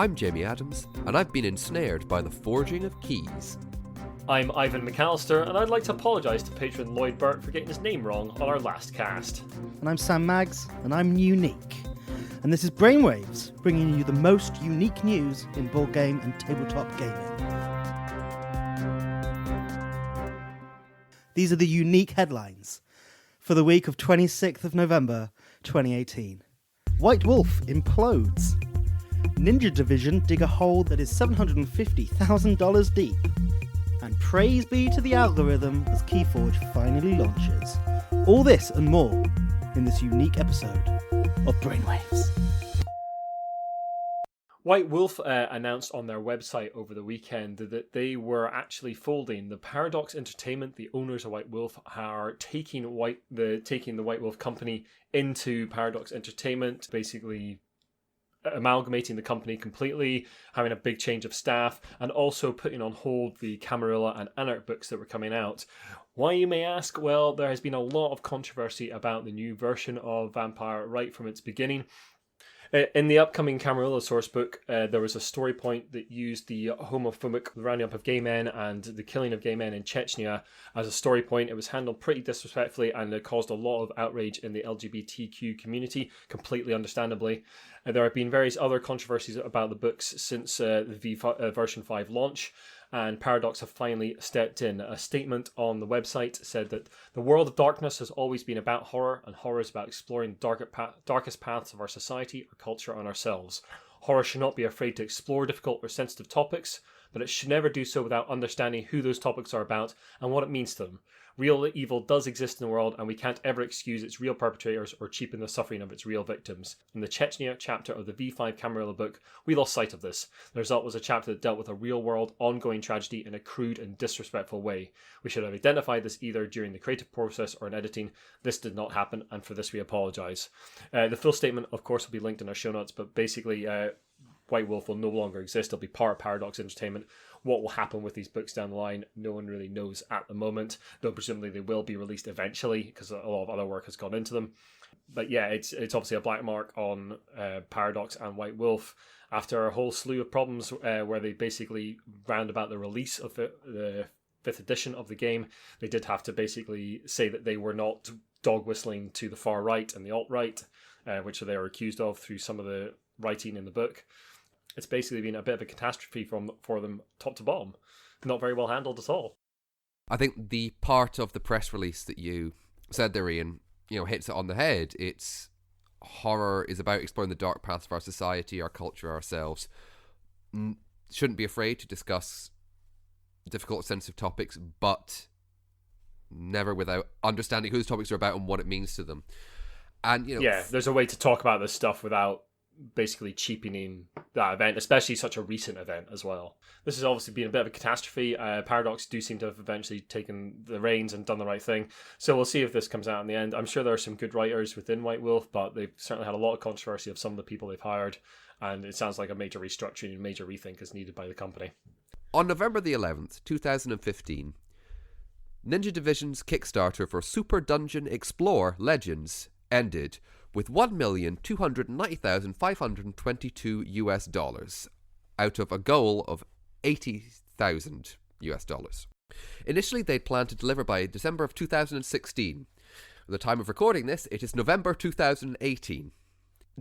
I'm Jamie Adams, and I've been ensnared by the forging of keys. I'm Ivan McAllister, and I'd like to apologise to patron Lloyd Burt for getting his name wrong on our last cast. And I'm Sam Maggs, and I'm unique. And this is Brainwaves, bringing you the most unique news in boardgame and tabletop gaming. These are the unique headlines for the week of 26th of November 2018. White Wolf implodes. Ninja Division dig a hole that is $750,000 deep. And praise be to the algorithm as Keyforge finally launches. All this and more in this unique episode of Brainwaves. White Wolf announced on their website over the weekend that they were actually folding. The Paradox Entertainment, the owners of White Wolf, are taking the White Wolf company into Paradox Entertainment, basically amalgamating the company completely, having a big change of staff, and also putting on hold the Camarilla and Anarch books that were coming out. Why, you may ask? Well, there has been a lot of controversy about the new version of Vampire right from its beginning. In the upcoming Camarilla sourcebook, there was a story point that used the homophobic rounding up of gay men and the killing of gay men in Chechnya as a story point. It was handled pretty disrespectfully, and it caused a lot of outrage in the LGBTQ community, completely understandably. There have been various other controversies about the books since the version 5 launch, and Paradox have finally stepped in. A statement on the website said that the world of darkness has always been about horror, and horror is about exploring the darkest paths of our society, our culture, and ourselves. Horror should not be afraid to explore difficult or sensitive topics, but it should never do so without understanding who those topics are about and what it means to them. Real evil does exist in the world, and we can't ever excuse its real perpetrators or cheapen the suffering of its real victims. In the Chechnya chapter of the V5 Camarilla book, we lost sight of this. The result was a chapter that dealt with a real-world, ongoing tragedy in a crude and disrespectful way. We should have identified this either during the creative process or in editing. This did not happen, and for this we apologise. The full statement, of course, will be linked in our show notes, but basically White Wolf will no longer exist. It'll be part of Paradox Entertainment. What will happen with these books down the line, no one really knows at the moment, though presumably they will be released eventually because a lot of other work has gone into them. But yeah, it's obviously a black mark on Paradox and White Wolf after a whole slew of problems where they basically round about the release of the 5th edition of the game. They did have to basically say that they were not dog whistling to the far right and the alt-right, which they were accused of through some of the writing in the book. It's basically been a bit of a catastrophe for them top to bottom. Not very well handled at all. I think the part of the press release that you said there, Ian, hits it on the head. It's horror is about exploring the dark paths of our society, our culture, ourselves. Shouldn't be afraid to discuss difficult, sensitive topics, but never without understanding who those topics are about and what it means to them. And yeah, there's a way to talk about this stuff without basically cheapening that event, especially such a recent event as well. This has obviously been a bit of a catastrophe. Paradox do seem to have eventually taken the reins and done the right thing. So we'll see if this comes out in the end. I'm sure there are some good writers within White Wolf, but they've certainly had a lot of controversy of some of the people they've hired, and it sounds like a major restructuring and major rethink is needed by the company. On November the 11th, 2015, Ninja Division's Kickstarter for Super Dungeon Explore Legends ended with $1,290,522 out of a goal of $80,000. Initially, they'd planned to deliver by December of 2016. At the time of recording this, it is November 2018.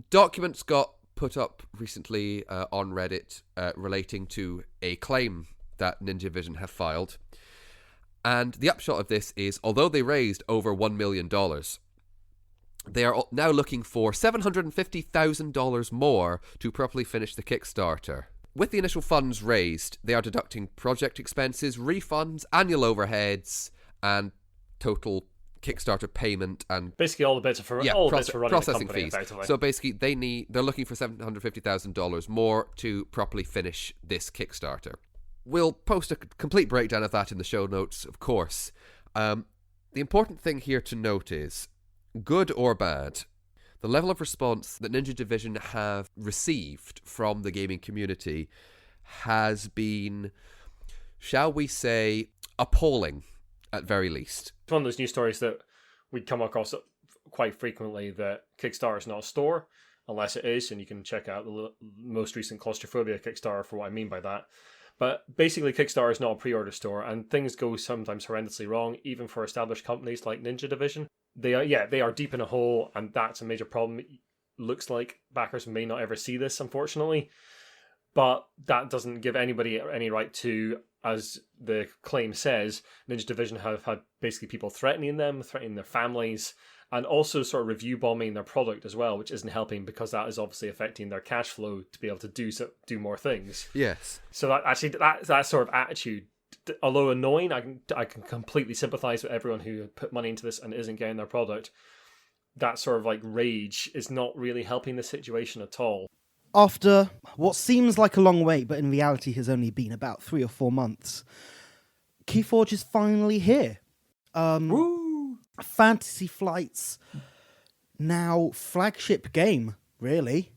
Documents got put up recently on Reddit relating to a claim that Ninja Division have filed. And the upshot of this is, although they raised over $1 million, they are now looking for $750,000 more to properly finish the Kickstarter. With the initial funds raised, they are deducting project expenses, refunds, annual overheads, and total Kickstarter payment, and basically all the bits for running processing the company, fees. effectively. So basically, they're looking for $750,000 more to properly finish this Kickstarter. We'll post a complete breakdown of that in the show notes, of course. The important thing here to note is, good or bad, the level of response that Ninja Division have received from the gaming community has been, shall we say, appalling, at very least. It's one of those news stories that we come across quite frequently, that Kickstarter is not a store, unless it is, and you can check out the most recent Claustrophobia Kickstarter for what I mean by that. But basically, Kickstarter is not a pre-order store, and things go sometimes horrendously wrong, even for established companies like Ninja Division. They are deep in a hole, and that's a major problem. It looks like backers may not ever see this, unfortunately, but that doesn't give anybody any right to, as the claim says, Ninja Division have had basically people threatening them, threatening their families, and also sort of review bombing their product as well, which isn't helping because that is obviously affecting their cash flow to be able to do more things. Yes. So that sort of attitude, although annoying, I can completely sympathise with everyone who put money into this and isn't getting their product. That sort of like rage is not really helping the situation at all. After what seems like a long wait, but in reality has only been about 3 or 4 months, Keyforge is finally here. Woo! Fantasy Flight's now flagship game, really.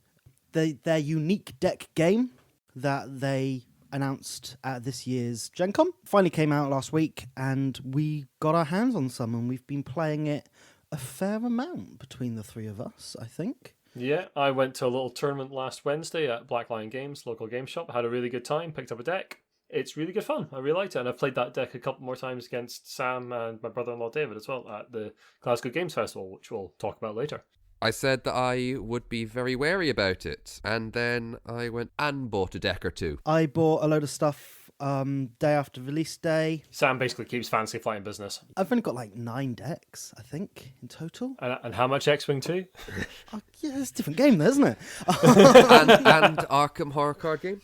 Their unique deck game that they announced at this year's Gen Con finally came out last week, and we got our hands on some, and we've been playing it a fair amount between the three of us, I think. Yeah, I went to a little tournament last Wednesday at Black Lion Games, local game shop. Had a really good time, picked up a deck. It's really good fun. I really liked it, and I've played that deck a couple more times against Sam and my brother-in-law David as well at the Glasgow Games Festival, which we'll talk about later. I said that I would be very wary about it, and then I went and bought a deck or two. I bought a load of stuff day after release day. Sam basically keeps Fantasy Flight in business. I've only got like 9 decks, I think, in total. And how much X-Wing 2? Yeah, it's a different game there, isn't it? and Arkham Horror Card Game?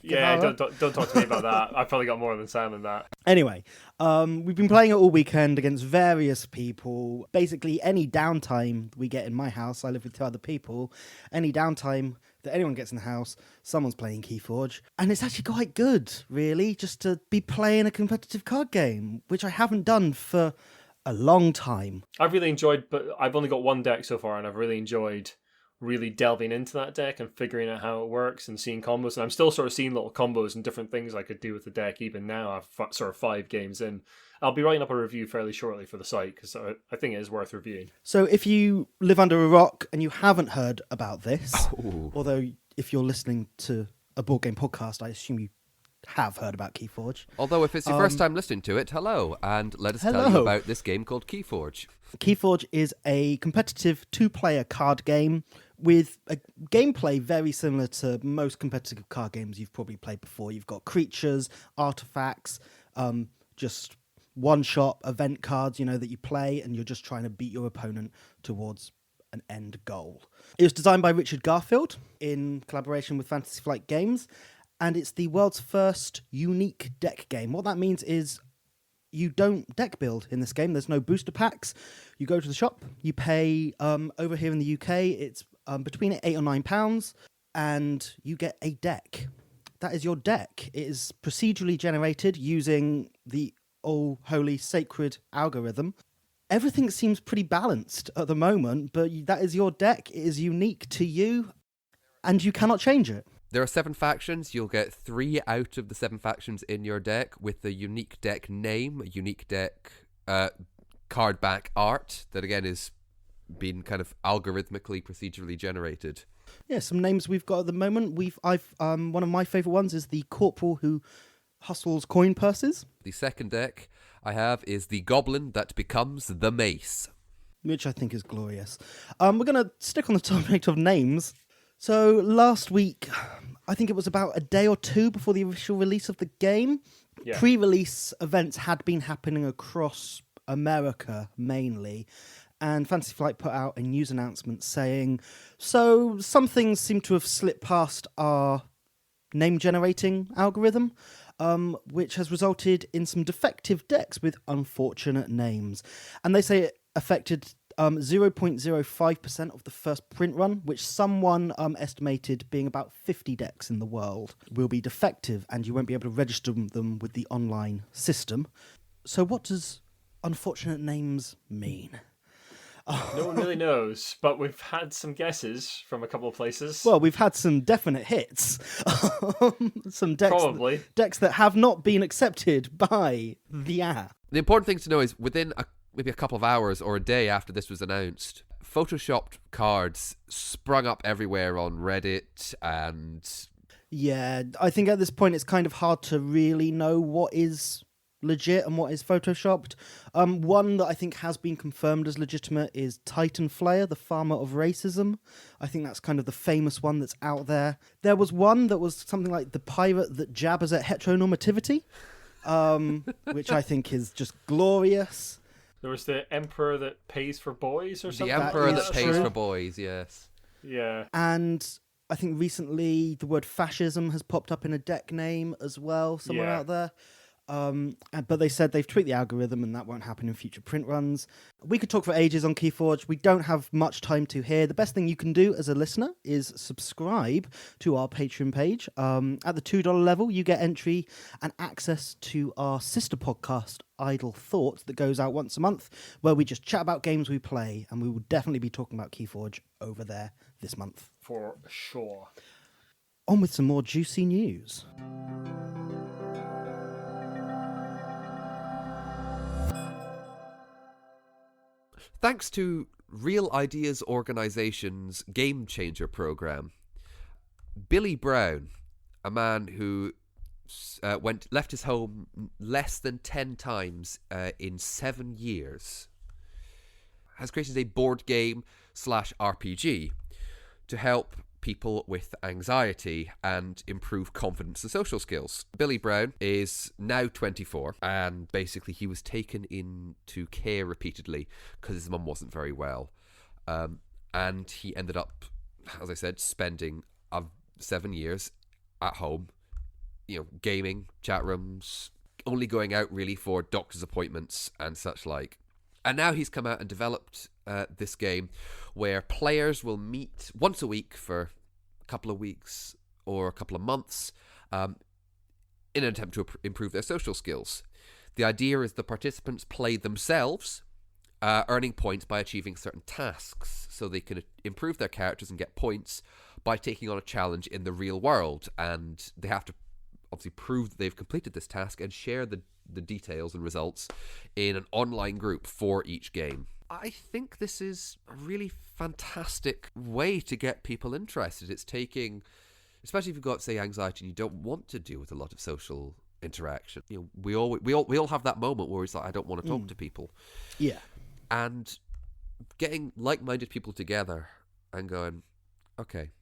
Yeah, don't talk to me about that. I've probably got more than Sam in that. Anyway, we've been playing it all weekend against various people. Basically, any downtime we get in my house, I live with 2 other people, any downtime that anyone gets in the house, someone's playing Keyforge. And it's actually quite good, really, just to be playing a competitive card game, which I haven't done for a long time. I've really enjoyed, but I've only got 1 deck so far, and I've really enjoyed really delving into that deck and figuring out how it works and seeing combos. And I'm still sort of seeing little combos and different things I could do with the deck even now. I've sort of 5 games in. I'll be writing up a review fairly shortly for the site because I think it is worth reviewing. So if you live under a rock and you haven't heard about this, although if you're listening to a board game podcast, I assume you have heard about Keyforge. Although if it's your first time listening to it, hello, and let us tell you about this game called Keyforge. Keyforge is a competitive 2-player card game with a gameplay very similar to most competitive card games you've probably played before. You've got creatures, artifacts, just one-shot event cards, that you play, and you're just trying to beat your opponent towards an end goal. It was designed by Richard Garfield in collaboration with Fantasy Flight Games, and it's the world's first unique deck game. What that means is you don't deck build in this game. There's no booster packs. You go to the shop, you pay, over here in the UK, it's between £8 or £9, and you get a deck. That is your deck. It is procedurally generated using the all holy sacred algorithm. Everything seems pretty balanced at the moment, but that is your deck. It is unique to you, and you cannot change it. There are 7 factions. You'll get 3 out of the 7 factions in your deck with a unique deck name, a unique deck card back art that again is being kind of algorithmically, procedurally generated. Yeah, some names we've got at the moment. One of my favourite ones is the Corporal who hustles coin purses. The second deck I have is the Goblin that becomes the Mace, which I think is glorious. We're going to stick on the topic of names. So last week, I think it was about a day or 2 before the official release of the game. Yeah. Pre-release events had been happening across America mainly, and Fantasy Flight put out a news announcement saying, so some things seem to have slipped past our name-generating algorithm, which has resulted in some defective decks with unfortunate names. And they say it affected 0.05% of the first print run, which someone estimated being about 50 decks in the world will be defective, and you won't be able to register them with the online system. So what does unfortunate names mean? No one really knows, but we've had some guesses from a couple of places. Well, we've had some definite hits. Some decks, probably decks that have not been accepted by the app. The important thing to know is within a maybe a couple of hours or a day after this was announced, photoshopped cards sprung up everywhere on Reddit, and Yeah, I think at this point it's kind of hard to really know what is legit and what is photoshopped. One that I think has been confirmed as legitimate is Titan Flayer, the farmer of racism. I think that's kind of the famous one that's out there. There was one that was something like the pirate that jabbers at heteronormativity, which I think is just glorious. There was the Emperor that pays for boys or something. the Emperor That that is pays true. for boys, yes. Yeah. And I think recently the word fascism has popped up in a deck name as well, somewhere Yeah. out there. But they said they've tweaked the algorithm and that won't happen in future print runs. We could talk for ages on Keyforge. We don't have much time to here. The best thing you can do as a listener is subscribe to our Patreon page. At the $2 level, you get entry and access to our sister podcast, Idle Thoughts, that goes out once a month, where we just chat about games we play, and we will definitely be talking about Keyforge over there this month. For sure. On with some more juicy news. Thanks to Real Ideas Organization's Game Changer program, Billy Brown, a man who left his home less than 10 times in 7 years, has created a board game / RPG to help people with anxiety and improve confidence and social skills. Billy Brown is now 24, and basically he was taken into care repeatedly because his mum wasn't very well. And he ended up, as I said, spending 7 years at home, gaming, chat rooms, only going out really for doctor's appointments and such like. And now he's come out and developed this game where players will meet once a week for a couple of weeks or a couple of months in an attempt to improve their social skills. The idea is the participants play themselves, earning points by achieving certain tasks, so they can improve their characters and get points by taking on a challenge in the real world. And they have to obviously prove that they've completed this task and share the details and results in an online group for each game. I think this is a really fantastic way to get people interested. It's taking, especially if you've got, say, anxiety and you don't want to deal with a lot of social interaction. We all have that moment where it's like, I don't want to talk to people. Yeah. And getting like-minded people together and going, okay,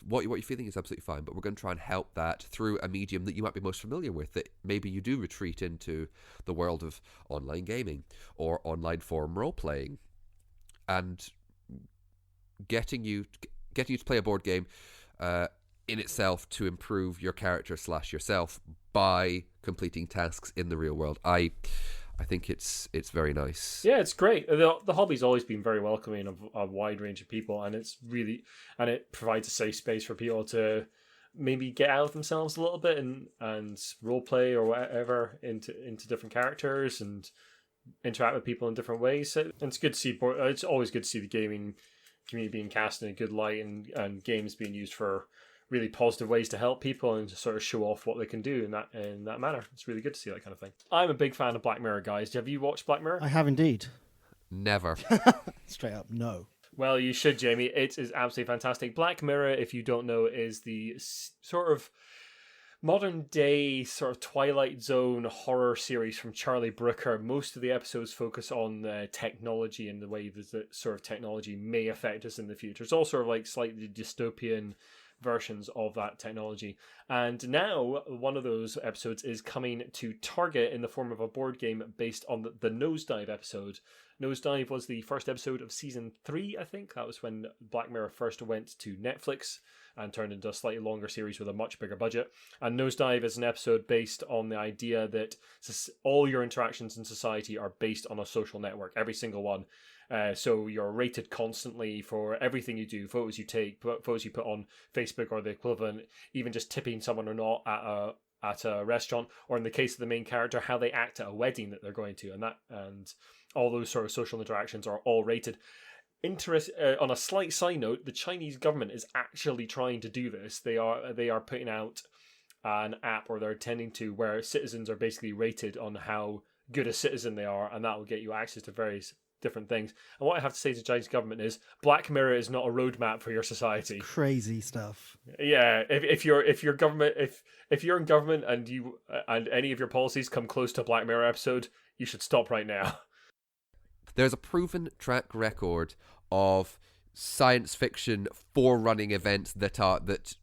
what you're feeling is absolutely fine, but we're going to try and help that through a medium that you might be most familiar with, that maybe you do retreat into the world of online gaming or online forum role-playing, and getting you to play a board game in itself to improve your character / yourself by completing tasks in the real world. I think it's very nice. Yeah, it's great. The hobby's always been very welcoming of a wide range of people, and it provides a safe space for people to maybe get out of themselves a little bit and role play or whatever into different characters and interact with people in different ways. And it's good to see. It's always good to see the gaming community being cast in a good light and games being used for really positive ways to help people and to sort of show off what they can do in that manner. It's really good to see that kind of thing. I'm a big fan of Black Mirror, guys. Have you watched Black Mirror? I have indeed. Never. Straight up, no. Well, you should, Jamie. It is absolutely fantastic. Black Mirror, if you don't know, is the sort of modern day sort of Twilight Zone horror series from Charlie Brooker. Most of the episodes focus on technology and the way that sort of technology may affect us in the future. It's all sort of like slightly dystopian versions of that technology. And now one of those episodes is coming to Target in the form of a board game based on the Nosedive episode. Nosedive was the first episode of season 3, I think. That was when Black Mirror first went to Netflix and turned into a slightly longer series with a much bigger budget. And Nosedive is an episode based on the idea that all your interactions in society are based on a social network, every single one. So you're rated constantly for everything you do, photos you take, photos you put on Facebook or the equivalent, even just tipping someone or not at a restaurant, or in the case of the main character, how they act at a wedding that they're going to, and all those sort of social interactions are all rated. On a slight side note, the Chinese government is actually trying to do this. They are putting out an app, or they're intending to, where citizens are basically rated on how good a citizen they are, and that will get you access to various different things. And what I have to say to the Chinese government is, Black Mirror is not a roadmap for your society. Crazy stuff. Yeah, if you're in government and any of your policies come close to a Black Mirror episode, you should stop right now. There's a proven track record of science fiction forerunning events that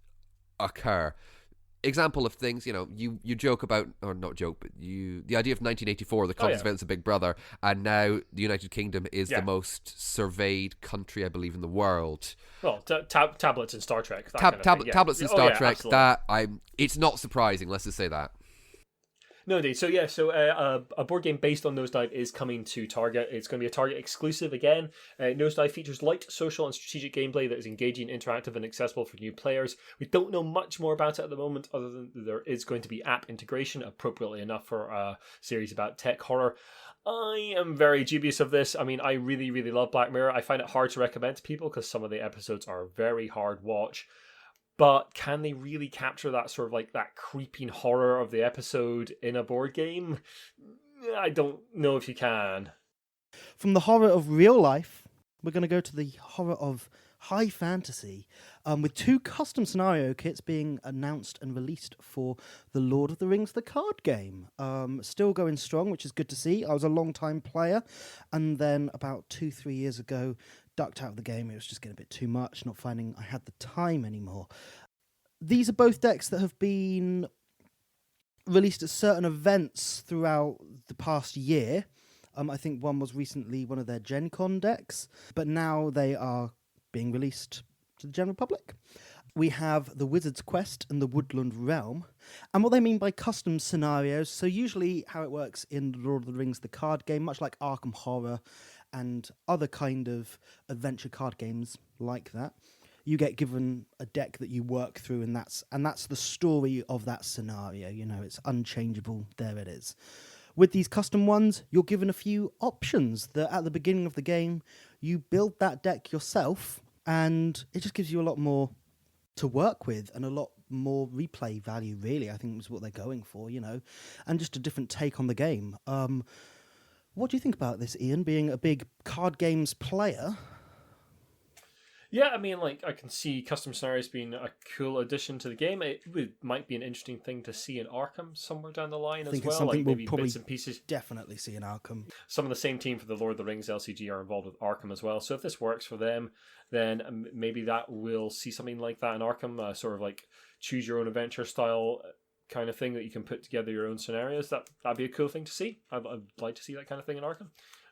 occur. Example of things, you joke about, or not joke, but the idea of 1984, the communist events of Big Brother, and now the United Kingdom is the most surveyed country, I believe, in the world. Well, tablets in Star Trek. Tablets in Star Trek. Absolutely. It's not surprising. Let's just say that. No, indeed. So a board game based on Nosedive is coming to Target. It's going to be a Target exclusive again. Nosedive features light, social, and strategic gameplay that is engaging, interactive, and accessible for new players. We don't know much more about it at the moment, other than there is going to be app integration, appropriately enough for a series about tech horror. I am very dubious of this. I mean, I really, really love Black Mirror. I find it hard to recommend to people because some of the episodes are very hard watch. But can they really capture that sort of like that creeping horror of the episode in a board game? I don't know if you can. From the horror of real life, we're going to go to the horror of high fantasy, with 2 custom scenario kits being announced and released for the Lord of the Rings, the card game. Still going strong, which is good to see. I was a long-time player, and then about 2-3 years ago, ducked out of the game. It was just getting a bit too much, not finding I had the time anymore. These are both decks that have been released at certain events throughout the past year. I think one was recently one of their Gen Con decks, but now they are being released to the general public. We have the Wizard's Quest and the Woodland Realm. And what they mean by custom scenarios, so usually how it works in Lord of the Rings, the card game, much like Arkham Horror and other kind of adventure card games like that, you get given a deck that you work through, and that's the story of that scenario. It's unchangeable. There it is. With these custom ones, you're given a few options that at the beginning of the game, you build that deck yourself, and it just gives you a lot more to work with and a lot more replay value, really, I think is what they're going for, and just a different take on the game. What do you think about this, Ian, being a big card games player? Yeah, I mean, I can see custom scenarios being a cool addition to the game. It might be an interesting thing to see in Arkham somewhere down the line as well. I think it's something we'll maybe probably bits and pieces. Definitely see in Arkham. Some of the same team for the Lord of the Rings LCG are involved with Arkham as well. So if this works for them, then maybe that will see something like that in Arkham, sort of like choose your own adventure style kind of thing that you can put together your own scenarios. That'd be a cool thing to see. I'd like to see that kind of thing in Arkham.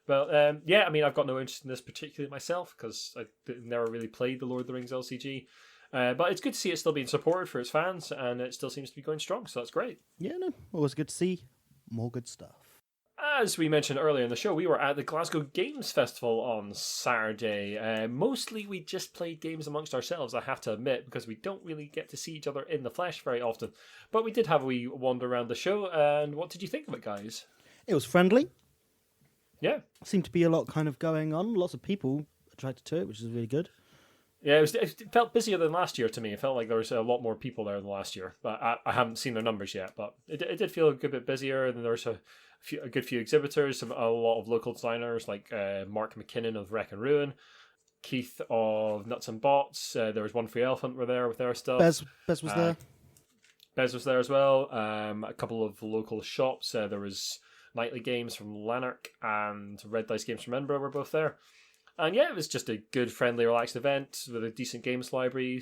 But I mean, I've got no interest in this particularly myself because I never really played the Lord of the Rings LCG. But it's good to see it still being supported for its fans, and it still seems to be going strong, so that's great. Yeah, no, always good to see more good stuff. As we mentioned earlier in the show, we were at the Glasgow Games Festival on Saturday. Mostly we just played games amongst ourselves, I have to admit, because we don't really get to see each other in the flesh very often. But we did have a wee wander around the show, and what did you think of it, guys? It was friendly. Yeah. Seemed to be a lot kind of going on. Lots of people attracted to it, which is really good. Yeah, it felt busier than last year to me. It felt like there was a lot more people there than last year. But I haven't seen their numbers yet. But it did feel a good bit busier. And there was a good few exhibitors, a lot of local designers like Mark McKinnon of Wreck and Ruin, Keith of Nuts and Bots. There was One Free Elephant were there with their stuff. Bez was there. Bez was there as well. A couple of local shops. There was Nightly Games from Lanark and Red Dice Games from Edinburgh were both there. And yeah, it was just a good, friendly, relaxed event with a decent games library.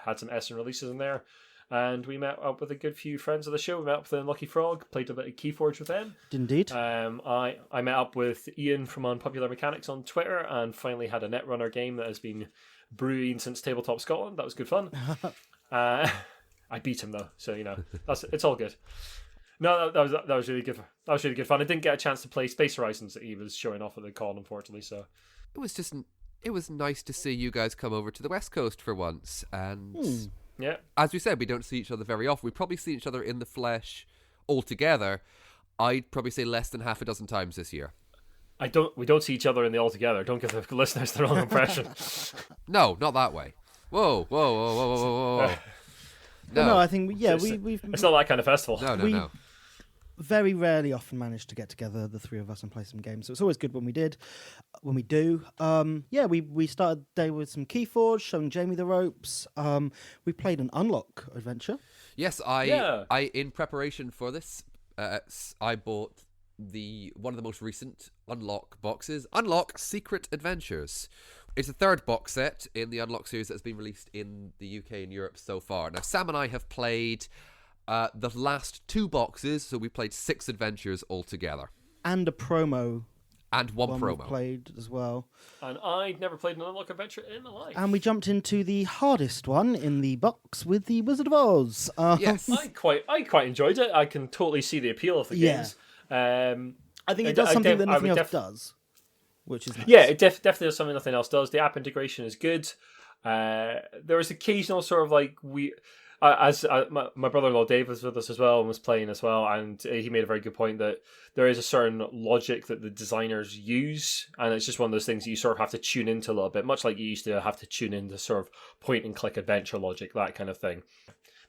Had some Essen releases in there. And we met up with a good few friends of the show. We met up with Lucky Frog, played a bit of Keyforge with them. Indeed. I met up with Ian from Unpopular Mechanics on Twitter and finally had a Netrunner game that has been brewing since Tabletop Scotland. That was good fun. I beat him though, so it's all good. No, that was really good. That was really good fun. I didn't get a chance to play Space Horizons that he was showing off at the con, unfortunately. So it was nice to see you guys come over to the West Coast for once. And yeah, as we said, we don't see each other very often. We probably see each other in the flesh altogether. I'd probably say less than half a dozen times this year. We don't see each other in the altogether. Don't give the listeners the wrong impression. No, not that way. Whoa. No, I think we've. It's not that kind of festival. No. very rarely often manage to get together, the three of us, and play some games. So it's always good when we do. We started the day with some Keyforge, showing Jamie the ropes. We played an Unlock adventure. Yes, I in preparation for this, I bought one of the most recent Unlock boxes, Unlock Secret Adventures. It's the third box set in the Unlock series that's been released in the UK and Europe so far. Now, Sam and I have played the last 2 boxes, so we played 6 adventures altogether. And a promo. And one promo. We played as well. And I'd never played an Unlock adventure in my life. And we jumped into the hardest one in the box with the Wizard of Oz. Yes. I quite enjoyed it. I can totally see the appeal of the games. I think it does something that nothing else does, which is nice. Yeah, it definitely does something nothing else does. The app integration is good. There is occasional sort of like my brother-in-law Dave was with us as well and was playing as well, and he made a very good point that there is a certain logic that the designers use, and it's just one of those things that you sort of have to tune into a little bit, much like you used to have to tune into sort of point-and-click adventure logic, that kind of thing.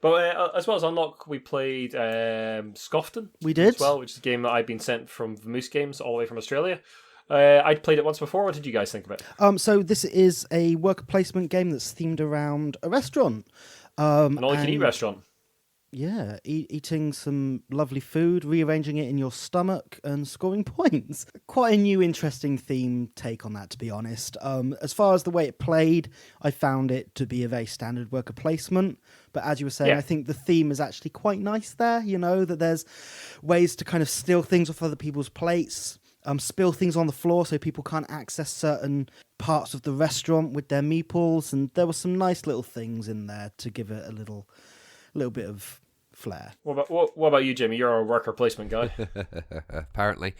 But as well as Unlock, we played Scofton. We did. As well, which is a game that I'd been sent from Moose Games all the way from Australia. I'd played it once before. What did you guys think of it? So this is a worker placement game that's themed around a restaurant. An all-you-can-eat restaurant. Yeah, eating some lovely food, rearranging it in your stomach, and scoring points. Quite a new, interesting theme take on that, to be honest. As far as the way it played, I found it to be a very standard worker placement. But as you were saying, I think the theme is actually quite nice there, that there's ways to kind of steal things off other people's plates, spill things on the floor so people can't access certain parts of the restaurant with their meeples, and there were some nice little things in there to give it a little bit of flair. What about you, Jimmy? You're a worker placement guy. Apparently.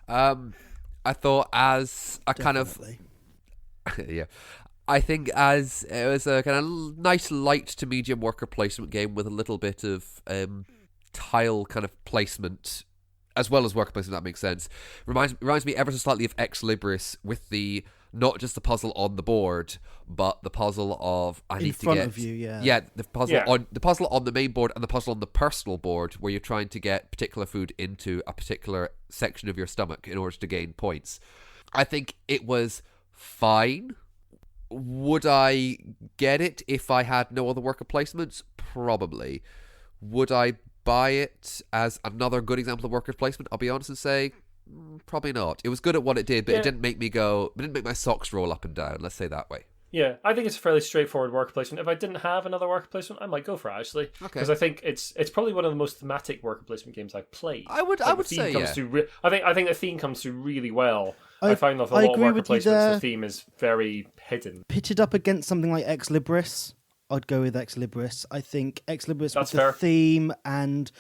I thought as a Definitely. kind of... yeah. I think as it was a kind of nice light to medium worker placement game with a little bit of tile kind of placement as well as worker placement, that makes sense. Reminds me ever so slightly of Ex Libris with the not just the puzzle on the board, but the puzzle of in front of you, the puzzle on the main board and the puzzle on the personal board, where you're trying to get particular food into a particular section of your stomach in order to gain points. I think it was fine. Would I get it if I had no other worker placements? Probably. Would I buy it as another good example of worker placement? I'll be honest and say probably not. It was good at what it did, but it didn't make my socks roll up and down, let's say that way. Yeah, I think it's a fairly straightforward worker placement. If I didn't have another worker placement, I might go for it, actually. Okay. Because I think it's probably one of the most thematic worker placement games I've played. I would say, yeah. I think the theme comes through really well. I find that a lot of worker placements, the theme is very hidden. Pitted up against something like Ex Libris, I'd go with Ex Libris. I think Ex Libris with the theme, and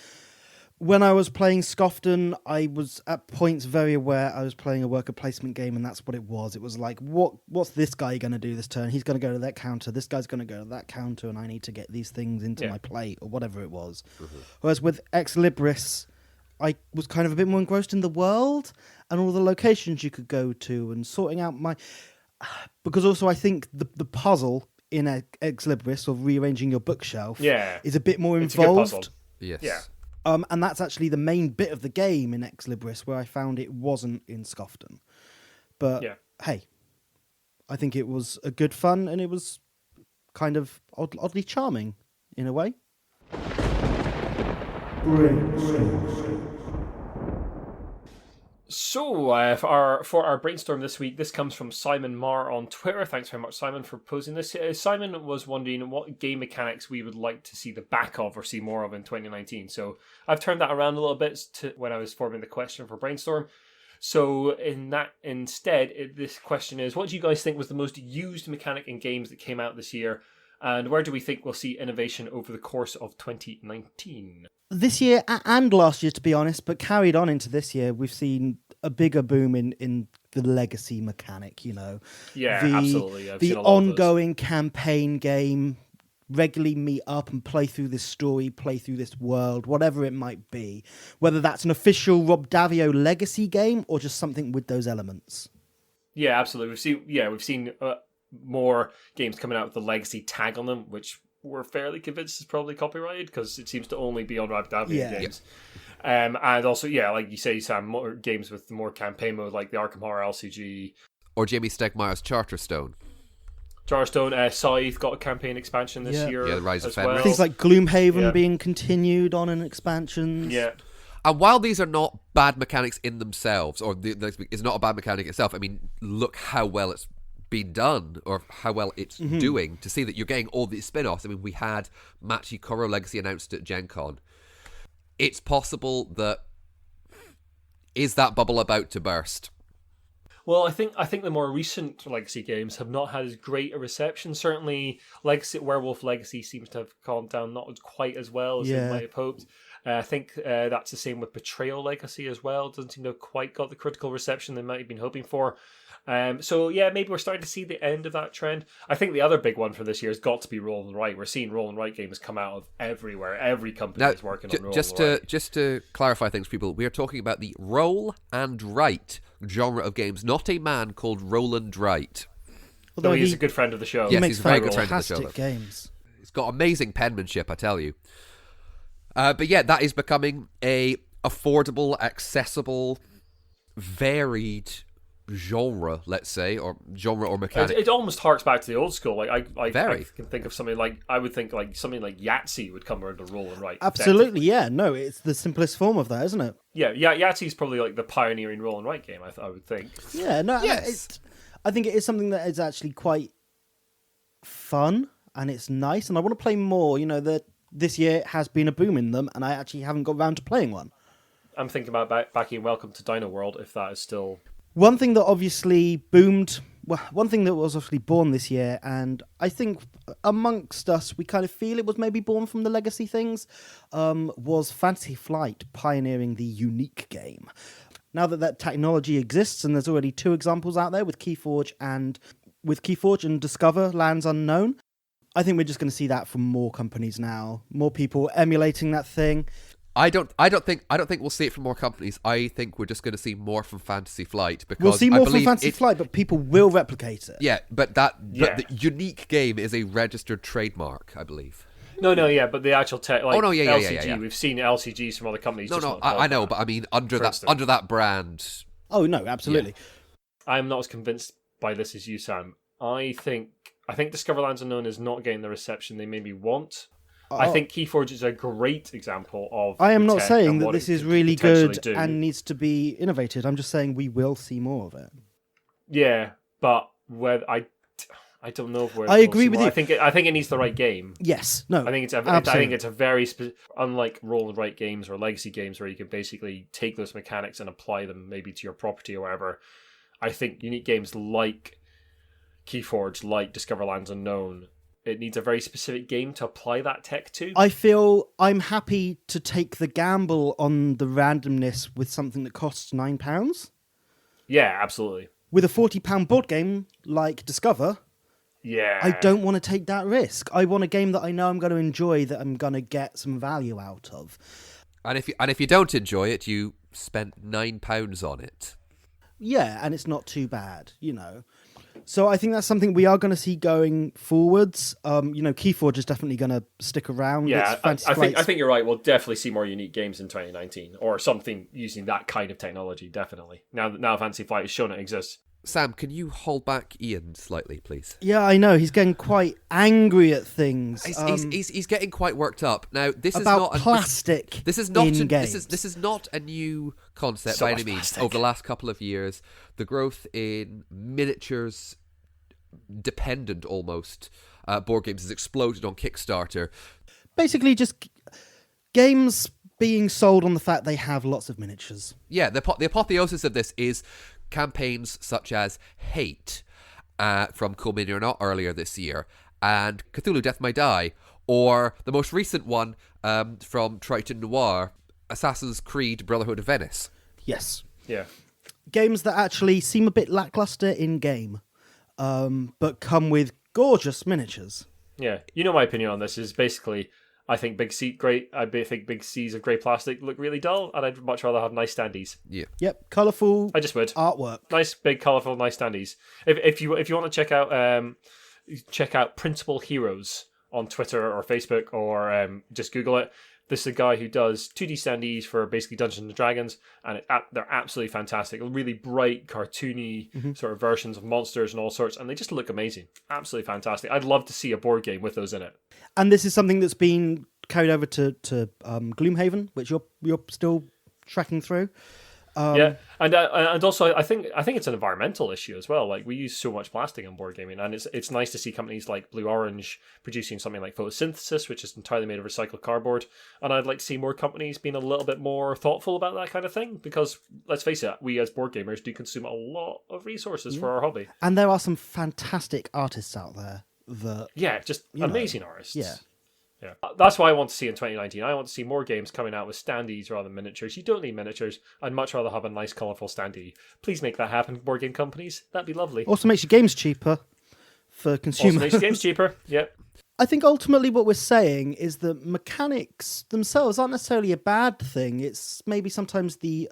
when I was playing Scofton, I was at points very aware I was playing a worker placement game, and that's what it was. It was like, what's this guy going to do this turn? He's going to go to that counter. This guy's going to go to that counter, and I need to get these things into my plate, or whatever it was. Mm-hmm. Whereas with Ex Libris, I was kind of a bit more engrossed in the world and all the locations you could go to and sorting out my... Because also I think the puzzle in Ex Libris, or rearranging your bookshelf, is a bit more involved. It's a good puzzle. Yes. Yeah. And that's actually the main bit of the game in Ex Libris, where I found it wasn't in Scofton. But hey, I think it was a good fun, and it was kind of oddly charming in a way. So, for our brainstorm this week, this comes from Simon Marr on Twitter. Thanks very much, Simon, for posing this. Simon was wondering what game mechanics we would like to see the back of or see more of in 2019. So, I've turned that around a little bit to when I was forming the question for brainstorm. So, this question is, what do you guys think was the most used mechanic in games that came out this year? And where do we think we'll see innovation over the course of 2019? This year and last year, to be honest, but carried on into this year, we've seen a bigger boom in the legacy mechanic, Yeah, absolutely. The ongoing campaign game, regularly meet up and play through this story, play through this world, whatever it might be. Whether that's an official Rob Davio legacy game or just something with those elements. Yeah, absolutely. We've seen more games coming out with the legacy tag on them, which we're fairly convinced is probably copyrighted because it seems to only be on Rob Davio games. And also, like you say, Sam, more games with more campaign mode, like the Arkham Horror LCG. Or Jamie Stegmaier's Charterstone. Scythe got a campaign expansion this year. Yeah, the Rise of as Fenris. well. Things like Gloomhaven being continued on in expansions. Yeah. And while these are not bad mechanics in themselves, or it's not a bad mechanic itself, I mean, look how well it's been done, or how well it's doing, to see that you're getting all these spin-offs. I mean, we had Machi Koro Legacy announced at Gen Con. It's possible that... Is that bubble about to burst? Well, I think the more recent Legacy games have not had as great a reception. Certainly, Werewolf Legacy seems to have calmed down not quite as well as they might have hoped. I think that's the same with Betrayal Legacy as well. Doesn't seem to have quite got the critical reception they might have been hoping for. Maybe we're starting to see the end of that trend. I think the other big one for this year has got to be Roll and Write. We're seeing Roll and Write games come out of everywhere. Every company is working on Roll and Write. Just to clarify things, people, we are talking about the Roll and Write genre of games, not a man called Roland Wright. Although he's a good friend of the show. Yes, he's a very good friend of the show. Fantastic games. He's got amazing penmanship, I tell you. But yeah, that is becoming a affordable, accessible, varied genre, let's say, or mechanic. It almost harks back to the old school. I can think of something like something like Yahtzee would come under Roll and Write. Absolutely, yeah. No, it's the simplest form of that, isn't it? Yeah, Yahtzee's probably like the pioneering Roll and Write game. I would think. Yeah, no, yes. I think it is something that is actually quite fun and it's nice, and I want to play more. You know, this year has been a boom in them, and I actually haven't got around to playing one. I'm thinking about backing Welcome to Dino World if that is still. One thing that obviously boomed, one thing that was obviously born this year, and I think amongst us, we kind of feel it was maybe born from the legacy things, was Fantasy Flight pioneering the unique game. Now that technology exists, and there's already 2 examples out there with Keyforge and Discover Lands Unknown, I think we're just going to see that from more companies now, more people emulating that thing. I don't think we'll see it from more companies. I think we're just going to see more from Fantasy Flight, because we'll see more from Fantasy Flight, but people will replicate it. Yeah, but the unique game is a registered trademark, I believe. No, but the actual LCG, yeah. We've seen LCGs from other companies. I know, but I mean under that brand. Oh no, absolutely. Yeah. I'm not as convinced by this as you, Sam. I think Discoverlands Unknown is not getting the reception they maybe want. I think Keyforge is a great example of. I am not saying that this is really good and needs to be innovated. I'm just saying we will see more of it. Yeah, but I don't know if I agree with you. I think it needs the right game. Yes, no. I think it's a very unlike Roll and Write games or legacy games where you can basically take those mechanics and apply them maybe to your property or whatever. I think unique games like Keyforge, like Discoverlands Unknown, it needs a very specific game to apply that tech to. I feel I'm happy to take the gamble on the randomness with something that costs £9. Yeah, absolutely. With a £40 board game like Discover, yeah, I don't want to take that risk. I want a game that I know I'm going to enjoy, that I'm going to get some value out of. And if you don't enjoy it, you spent £9 on it. Yeah, and it's not too bad, you know. So I think that's something we are going to see going forwards. Keyforge is definitely going to stick around. Yeah, I think you're right. We'll definitely see more unique games in 2019, or something using that kind of technology. Definitely. Now Fantasy Flight has shown it exists. Sam, can you hold back Ian slightly, please? Yeah, I know. He's getting quite angry at things. He's getting quite worked up. Now, this is about not plastic. This is not in games. This is not a new concept So by much any means. plastic. Over the last couple of years, the growth in miniatures dependent almost board games has exploded on Kickstarter. Basically, just games being sold on the fact they have lots of miniatures. Yeah, the apotheosis of this is campaigns such as Hate from Cool Mini or Not earlier this year, and Cthulhu Death May Die, or the most recent one from Triton Noir, Assassin's Creed Brotherhood of Venice. Yes. Yeah. Games that actually seem a bit lackluster in game, but come with gorgeous miniatures. Yeah. You know my opinion on this is basically, I think big C's of grey plastic look really dull, and I'd much rather have nice standees. Yeah. Yep, colourful. I just would. Artwork. Nice, big, colourful, nice standees. If you want to check out Principal Heroes on Twitter or Facebook, or just Google it. This is a guy who does 2D standees for basically Dungeons and Dragons, and they're absolutely fantastic. Really bright, cartoony sort of versions of monsters and all sorts, and they just look amazing. Absolutely fantastic. I'd love to see a board game with those in it. And this is something that's been carried over to Gloomhaven, which you're still tracking through. Yeah, and also I think it's an environmental issue as well. Like, we use so much plastic on board gaming, and it's nice to see companies like Blue Orange producing something like photosynthesis, which is entirely made of recycled cardboard. And I'd like to see more companies being a little bit more thoughtful about that kind of thing, because let's face it, we as board gamers do consume a lot of resources for our hobby. And there are some fantastic artists out there that just amazing artists. Yeah. Yeah, that's what I want to see in 2019. I want to see more games coming out with standees rather than miniatures. You don't need miniatures. I'd much rather have a nice, colourful standee. Please make that happen, board game companies. That'd be lovely. Also makes your games cheaper for consumers. Also makes your games cheaper, yep. I think ultimately what we're saying is that mechanics themselves aren't necessarily a bad thing. It's maybe sometimes the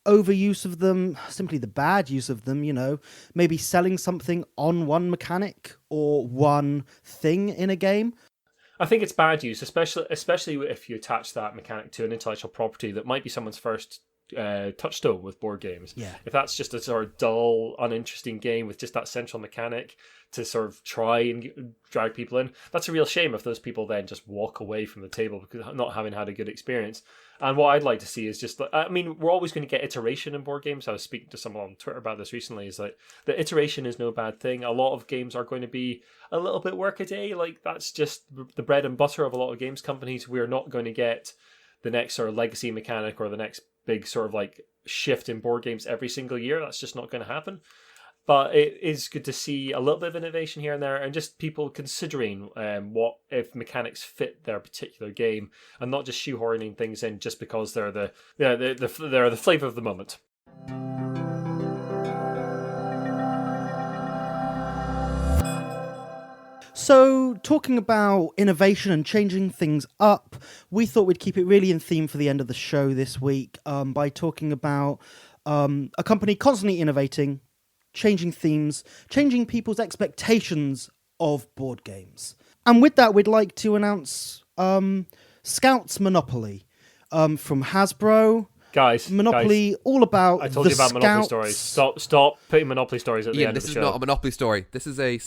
overuse of them, simply the bad use of them, maybe selling something on one mechanic or one thing in a game. I think it's bad use, especially if you attach that mechanic to an intellectual property that might be someone's first touchstone with board games. Yeah. If that's just a sort of dull, uninteresting game with just that central mechanic to sort of try and drag people in, that's a real shame if those people then just walk away from the table because not having had a good experience. And what I'd like to see is just, we're always going to get iteration in board games. I was speaking to someone on Twitter about this recently, is that the iteration is no bad thing. A lot of games are going to be a little bit workaday. Like, that's just the bread and butter of a lot of games companies. We're not going to get the next sort of legacy mechanic or the next big sort of like shift in board games every single year. That's just not going to happen. But it is good to see a little bit of innovation here and there, and just people considering what if mechanics fit their particular game, and not just shoehorning things in just because they're the flavor of the moment. So, talking about innovation and changing things up, we thought we'd keep it really in theme for the end of the show this week by talking about a company constantly innovating, changing themes, changing people's expectations of board games. And with that, we'd like to announce Scouts Monopoly from Hasbro. Guys, all about I told you about Scouts. Monopoly stories. Stop putting Monopoly stories at the end of the show. This is not a Monopoly story. This is a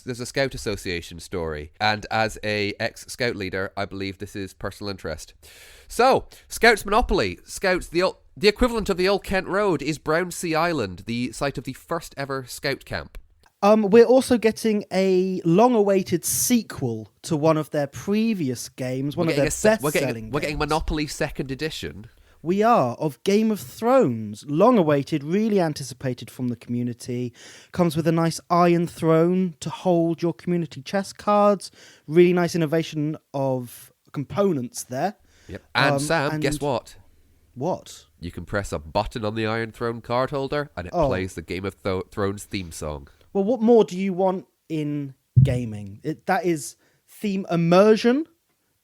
there's a Scout Association story. And as a ex-Scout leader, I believe this is personal interest. So, Scouts Monopoly. Scouts, the equivalent of the Old Kent Road is Brownsea Island, the site of the first ever Scout camp. We're also getting a long-awaited sequel to one of their previous games, one of their best-selling games. We're getting Monopoly 2nd edition. We are, of Game of Thrones. Long-awaited, really anticipated from the community. Comes with a nice iron throne to hold your community chess cards. Really nice innovation of components there. Yep. And Sam, guess what? What? You can press a button on the Iron Throne card holder and it plays the Game of Thrones theme song. Well, what more do you want in gaming? That is theme immersion.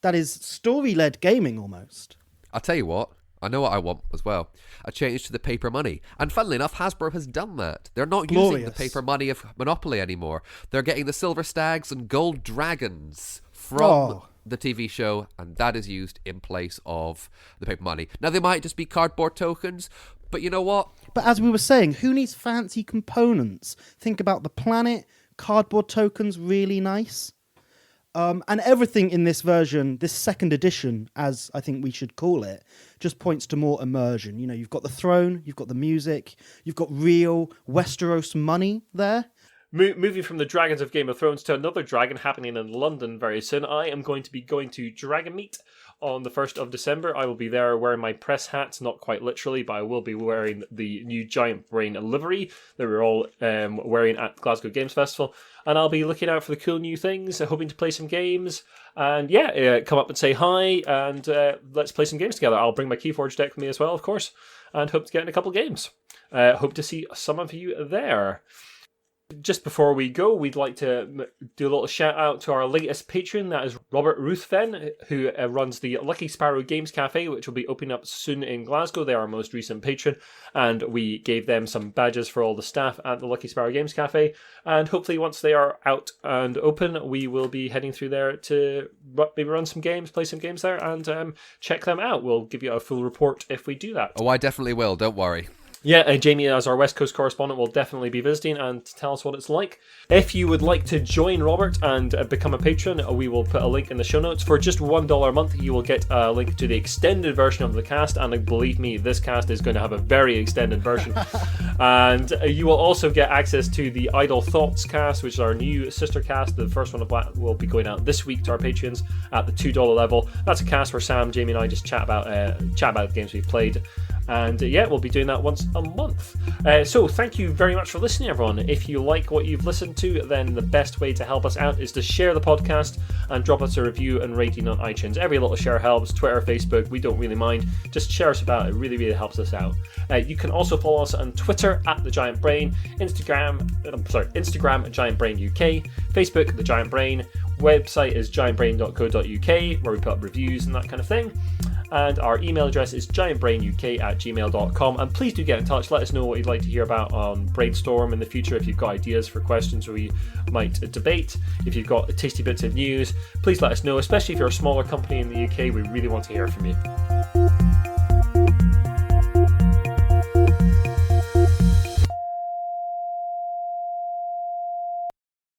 That is story-led gaming almost. I'll tell you what. I know what I want as well. A change to the paper money. And funnily enough, Hasbro has done that. They're not using the paper money of Monopoly anymore. They're getting the silver stags and gold dragons from the TV show, and that is used in place of the paper money. Now, they might just be cardboard tokens, but you know what? But as we were saying, who needs fancy components? Think about the planet, cardboard tokens, really nice. And everything in this version, this second edition, as I think we should call it, just points to more immersion. You know, you've got the throne, you've got the music, you've got real Westeros money there. Moving from the dragons of Game of Thrones to another dragon happening in London very soon, I am going to be going to Dragon Meet on the 1st of December. I will be there wearing my press hat, not quite literally, but I will be wearing the new Giant Brain livery that we're all wearing at Glasgow Games Festival. And I'll be looking out for the cool new things, hoping to play some games. And come up and say hi, and let's play some games together. I'll bring my Keyforge deck with me as well, of course, and hope to get in a couple games. Hope to see some of you there. Just before we go, we'd like to do a little shout out to our latest patron, that is Robert Ruthven, who runs the Lucky Sparrow Games Cafe, which will be opening up soon in Glasgow. They are our most recent patron, and we gave them some badges for all the staff at the Lucky Sparrow Games Cafe. And hopefully once they are out and open, we will be heading through there to maybe run some games, play some games there, and check them out. We'll give you a full report if we do that. Oh, I definitely will, don't worry. Yeah, Jamie, as our West Coast correspondent, will definitely be visiting and tell us what it's like. If you would like to join Robert and become a patron, we will put a link in the show notes. For just $1 a month, you will get a link to the extended version of the cast, and believe me, this cast is going to have a very extended version. And you will also get access to the Idle Thoughts cast, which is our new sister cast. The first one will be going out this week to our patrons at the $2 level. That's a cast where Sam, Jamie, and I just chat about the games we've played. And we'll be doing that once a month. So thank you very much for listening, everyone. If you like what you've listened to, then the best way to help us out is to share the podcast and drop us a review and rating on iTunes. Every little share helps. Twitter, Facebook, we don't really mind. Just share us about. It really, really helps us out. You can also follow us on Twitter at The Giant Brain, Instagram Giant Brain UK, Facebook The Giant Brain, website is giantbrain.co.uk, where we put up reviews and that kind of thing. And our email address is giantbrainuk@gmail.com. And please do get in touch. Let us know what you'd like to hear about on Brainstorm in the future. If you've got ideas for questions we might debate, if you've got tasty bits of news, please let us know. Especially if you're a smaller company in the UK, we really want to hear from you.